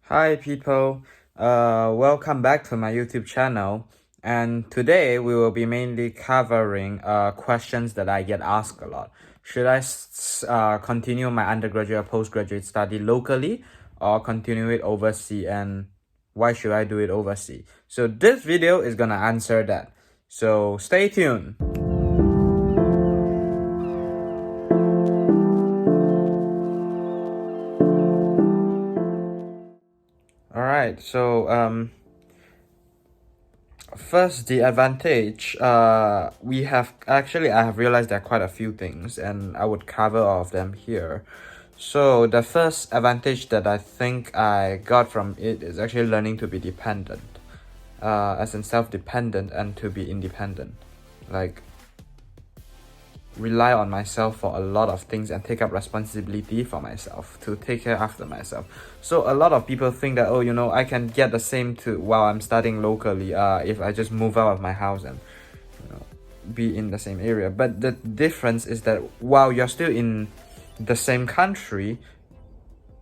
Hi people, welcome back to my YouTube channel, and today we will be mainly covering questions that I get asked a lot. Should I continue my undergraduate or postgraduate study locally or continue it overseas, and why should I do it overseas? So this video is gonna answer that, so stay tuned. Alright, so first, the advantage, I have realized there are quite a few things, and I would cover all of them here. So the first advantage that I think I got from it is actually learning to be dependent, as in self-dependent and to be independent. Like, rely on myself for a lot of things and take up responsibility for myself, to take care after myself. So a lot of people think that, oh, I can get the same to while I'm studying locally, if I just move out of my house and be in the same area. But the difference is that while you're still in the same country,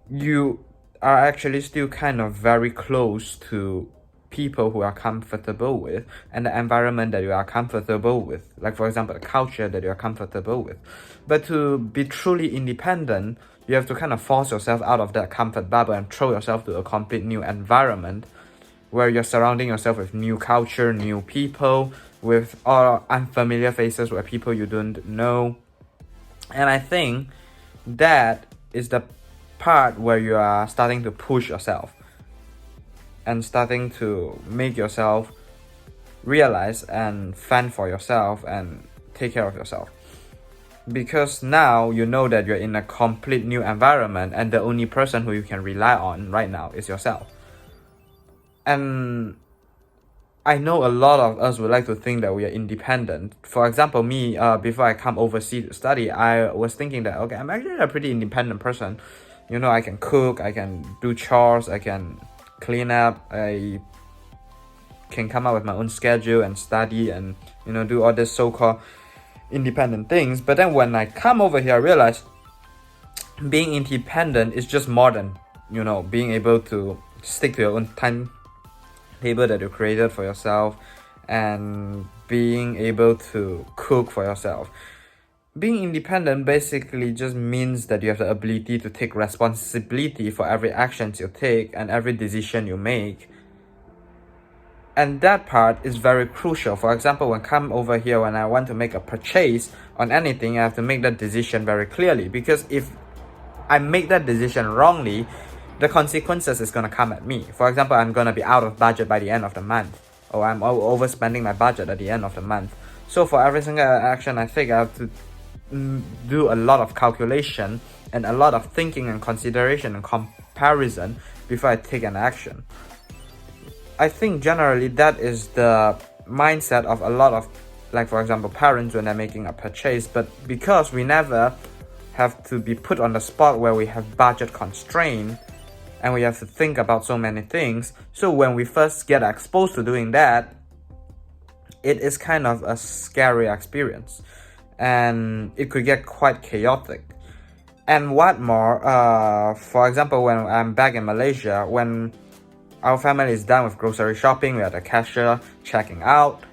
you are actually still kind of very close to people who are comfortable with, and the environment that you are comfortable with, like for example the culture that you are comfortable with. But to be truly independent, you have to kind of force yourself out of that comfort bubble and throw yourself to a complete new environment where you're surrounding yourself with new culture, new people, with all unfamiliar faces, where people you don't know. And I think that is the part where you are starting to push yourself and starting to make yourself realize and fend for yourself and take care of yourself. Because now you know that you're in a complete new environment, and the only person who you can rely on right now is yourself. And I know a lot of us would like to think that we are independent. For example, me, before I come overseas to study, I was thinking that, okay, I'm actually a pretty independent person. I can cook, I can do chores, I can clean up, I can come up with my own schedule and study and do all this so-called independent things. But then when I come over here, I realize being independent is just more than being able to stick to your own timetable that you created for yourself and being able to cook for yourself. Being independent basically just means that you have the ability to take responsibility for every actions you take and every decision you make. And that part is very crucial. For example, when I come over here, when I want to make a purchase on anything, I have to make that decision very clearly, because if I make that decision wrongly, the consequences is going to come at me. For example, I'm going to be out of budget by the end of the month, or I'm overspending my budget at the end of the month. So for every single action I take, I have to do a lot of calculation and a lot of thinking and consideration and comparison before I take an action. I think generally that is the mindset of a lot of, like for example, parents when they're making a purchase. But because we never have to be put on the spot where we have budget constraint and we have to think about so many things, so when we first get exposed to doing that, it is kind of a scary experience, and it could get quite chaotic. And what more, for example, when I'm back in Malaysia, when our family is done with grocery shopping, we are the cashier checking out,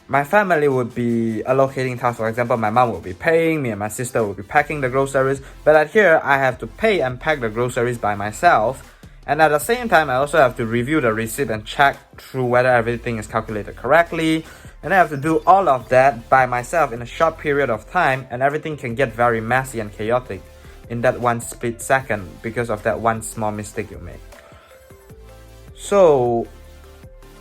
my family would be allocating tasks. For example, my mom will be paying, me and my sister will be packing the groceries. But at here, I have to pay and pack the groceries by myself. And at the same time, I also have to review the receipt and check through whether everything is calculated correctly. And I have to do all of that by myself in a short period of time, and everything can get very messy and chaotic in that one split second because of that one small mistake you make. So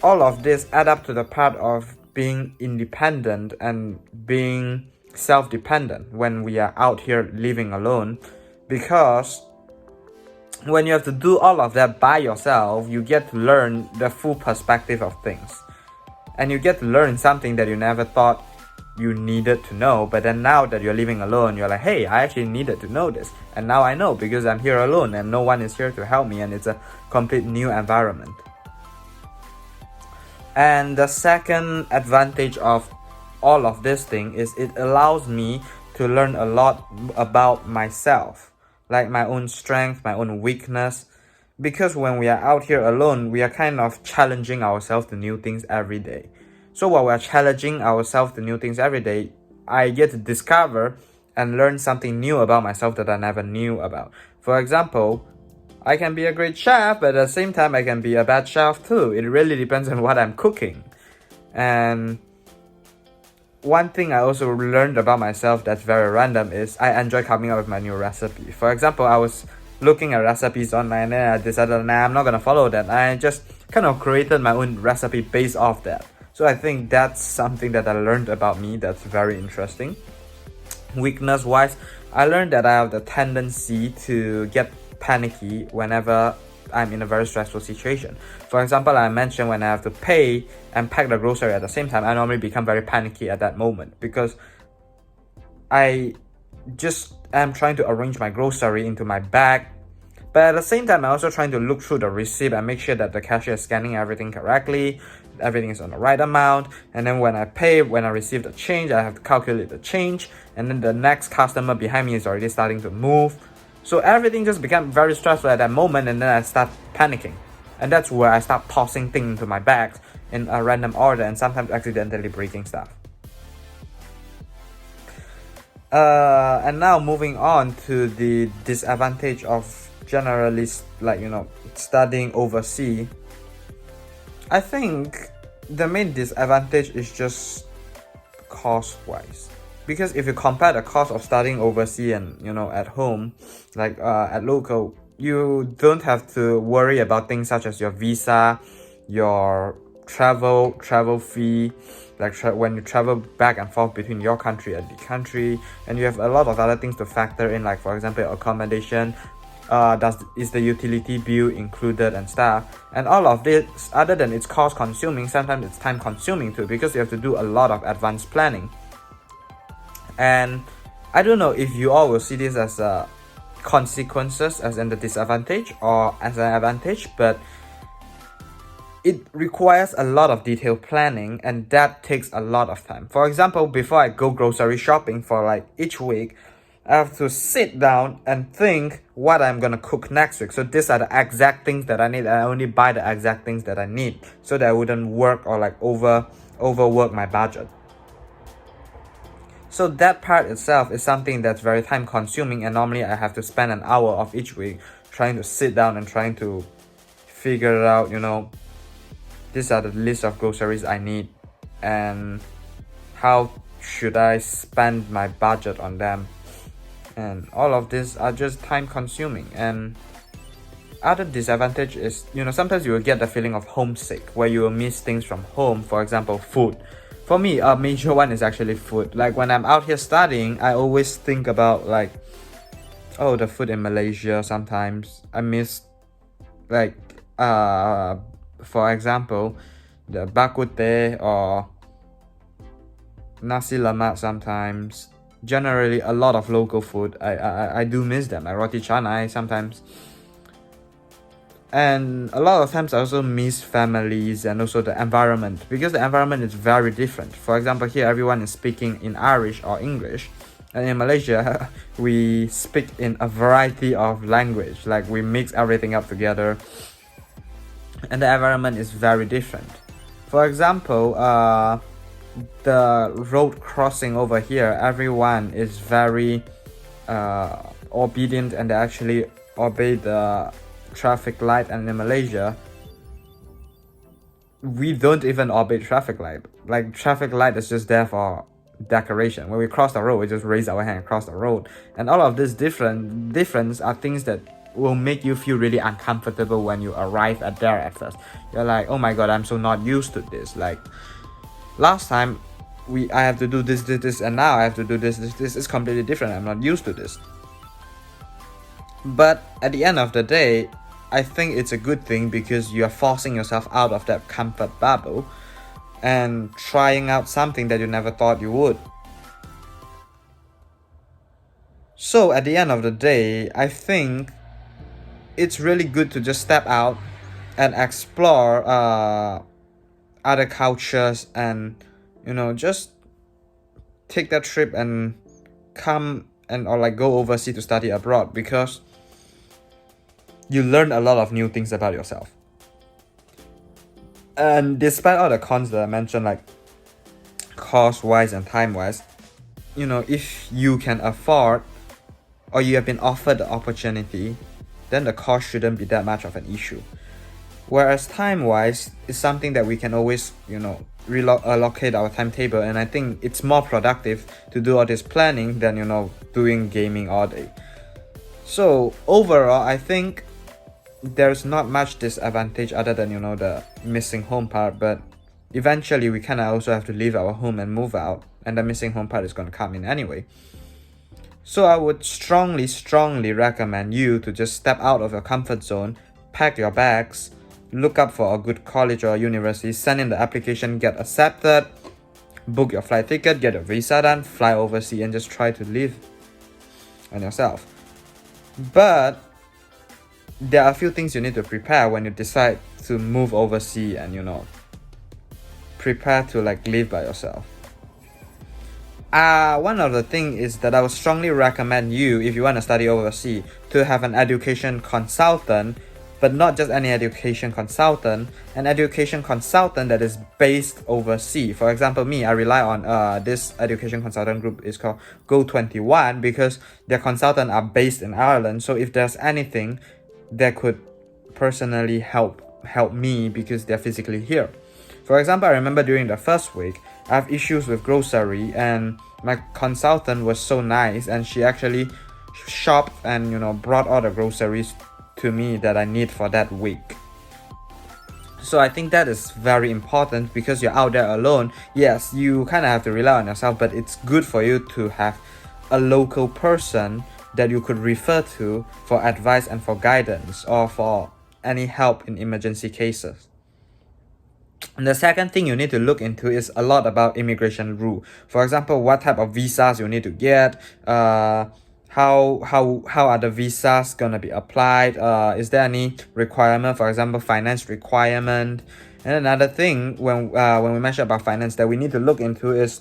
all of this add up to the part of being independent and being self-dependent when we are out here living alone, because when you have to do all of that by yourself, you get to learn the full perspective of things, and you get to learn something that you never thought you needed to know. But then now that you're living alone, you're like, hey, I actually needed to know this, and now I know because I'm here alone and no one is here to help me, and it's a complete new environment. And the second advantage of all of this thing is it allows me to learn a lot about myself, like my own strength, my own weakness, because when we are out here alone, we are kind of challenging ourselves to new things every day. So while we're challenging ourselves to new things every day, I get to discover and learn something new about myself that I never knew about. For example, I can be a great chef, but at the same time, I can be a bad chef too. It really depends on what I'm cooking. And one thing I also learned about myself that's very random is I enjoy coming up with my new recipe. For example, I was looking at recipes online and I decided, nah, I'm not gonna follow that. I just kind of created my own recipe based off that. So I think that's something that I learned about me that's very interesting. Weakness wise, I learned that I have the tendency to get panicky whenever I'm in a very stressful situation. For example, I mentioned when I have to pay and pack the grocery at the same time, I normally become very panicky at that moment because I just am trying to arrange my grocery into my bag. But at the same time, I'm also trying to look through the receipt and make sure that the cashier is scanning everything correctly, everything is on the right amount. And then when I pay, when I receive the change, I have to calculate the change. And then the next customer behind me is already starting to move. So everything just became very stressful at that moment, and then I start panicking. And that's where I start tossing things into my bags in a random order and sometimes accidentally breaking stuff. And now moving on to the disadvantage of generally studying overseas. I think the main disadvantage is just cost wise, because if you compare the cost of studying overseas and at home, at local, you don't have to worry about things such as your visa, your travel fee, when you travel back and forth between your country and the country, and you have a lot of other things to factor in, like for example accommodation, is the utility bill included and stuff. And all of this, other than it's cost consuming, sometimes it's time consuming too, because you have to do a lot of advanced planning. And I don't know if you all will see this as consequences as in the disadvantage or as an advantage, but it requires a lot of detailed planning, and that takes a lot of time. For example, before I go grocery shopping for each week, I have to sit down and think what I'm gonna cook next week. So these are the exact things that I need. I only buy the exact things that I need so that I wouldn't work or overwork my budget. So that part itself is something that's very time consuming, and normally I have to spend an hour of each week trying to sit down and trying to figure it out, these are the list of groceries I need and how should I spend my budget on them. And all of this are just time consuming. And other disadvantage is, sometimes you will get the feeling of homesick, where you will miss things from home. For example, food. For me, a major one is actually food. Like when I'm out here studying, I always think about the food in Malaysia. Sometimes I miss for example, the bak kut teh or nasi lemak sometimes. Generally, a lot of local food, I do miss them, like roti canai sometimes. And a lot of times I also miss families and also the environment, because the environment is very different. For example, here everyone is speaking in Irish or English, and in Malaysia we speak in a variety of language, like we mix everything up together, and the environment is very different. For example, the road crossing over here, everyone is very obedient, and they actually obey the traffic light. And in Malaysia, we don't even obey traffic light. Traffic light is just there for decoration. When we cross the road, we just raise our hand across the road. And all of this difference are things that will make you feel really uncomfortable when you arrive at there at first. You're like, oh my god, I'm so not used to this. Last time I have to do this, and now I have to do this is completely different. I'm not used to this. But at the end of the day, I think it's a good thing, because you are forcing yourself out of that comfort bubble and trying out something that you never thought you would. So at the end of the day, I think it's really good to just step out and explore other cultures, and just take that trip and come and go overseas to study abroad, because you learn a lot of new things about yourself. And despite all the cons that I mentioned, like cost-wise and time-wise, if you can afford or you have been offered the opportunity, then the cost shouldn't be that much of an issue. Whereas time-wise is something that we can always, allocate our timetable, and I think it's more productive to do all this planning than, doing gaming all day. So overall, I think there's not much disadvantage other than, the missing home part, but eventually we kind of also have to leave our home and move out, and the missing home part is going to come in anyway. So I would strongly recommend you to just step out of your comfort zone, pack your bags, look up for a good college or university, send in the application, get accepted, book your flight ticket, get your visa done, fly overseas, and just try to live on yourself. But there are a few things you need to prepare when you decide to move overseas and prepare to live by yourself. One of the things is that I would strongly recommend you, if you want to study overseas, to have an education consultant, but not just any education consultant, an education consultant that is based overseas. For example, me, I rely on this education consultant group is called Go21 because their consultants are based in Ireland. So if there's anything that could personally help me because they're physically here. For example, I remember during the first week, I have issues with grocery, and my consultant was so nice, and she actually shopped and brought all the groceries to me that I need for that week. So I think that is very important because you're out there alone. Yes, you kind of have to rely on yourself, but it's good for you to have a local person that you could refer to for advice and for guidance or for any help in emergency cases. And the second thing you need to look into is a lot about immigration rule. For example, what type of visas you need to get, how are the visas gonna be applied, is there any requirement, for example, finance requirement. And another thing when we mention about finance that we need to look into is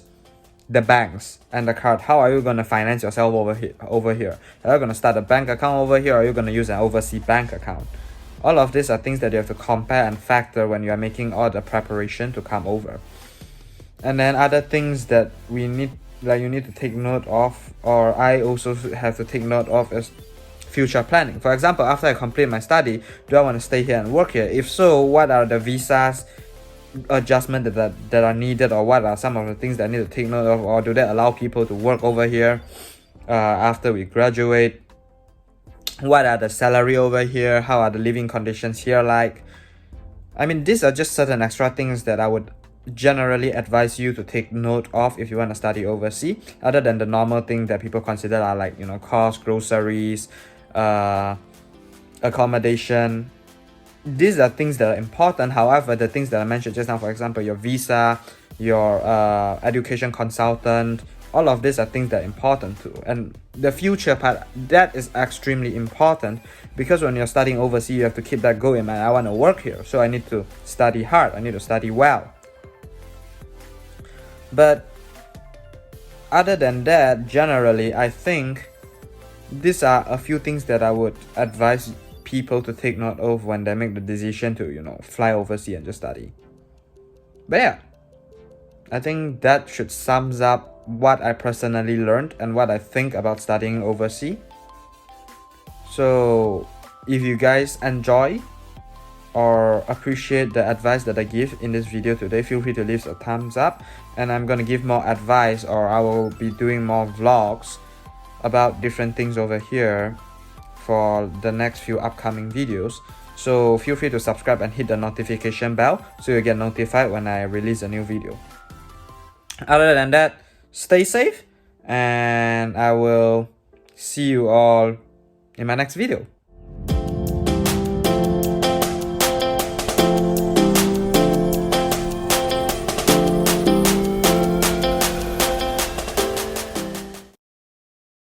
the banks and the card. How are you going to finance yourself over here? Are you going to start a bank account over here, or are you going to use an overseas bank account? All of these are things that you have to compare and factor when you are making all the preparation to come over. And then other things that you need to take note of, or I also have to take note of, is future planning. For example, after I complete my study, do I want to stay here and work here? If so, what are the visas adjustment that are needed, or what are some of the things that I need to take note of, or do they allow people to work over here after we graduate? What are the salary over here? How are the living conditions here like? I mean, these are just certain extra things that I would generally advise you to take note of if you want to study overseas, other than the normal thing that people consider are like cost, groceries, accommodation. These are things that are important. However, the things that I mentioned just now, for example, your visa, your education consultant, all of these are things that are important too. And the future part, that is extremely important, because when you're studying overseas, you have to keep that going. Man, I want to work here, so I need to study hard, I need to study well. But other than that, generally, I think these are a few things that I would advise people to take note of when they make the decision to fly overseas and just study. But yeah, I think that should sums up what I personally learned and what I think about studying overseas. So if you guys enjoy or appreciate the advice that I give in this video today, feel free to leave a thumbs up, and I'm gonna give more advice, or I will be doing more vlogs about different things over here for the next few upcoming videos. So feel free to subscribe and hit the notification bell so you get notified when I release a new video. Other than that, stay safe, and I will see you all in my next video.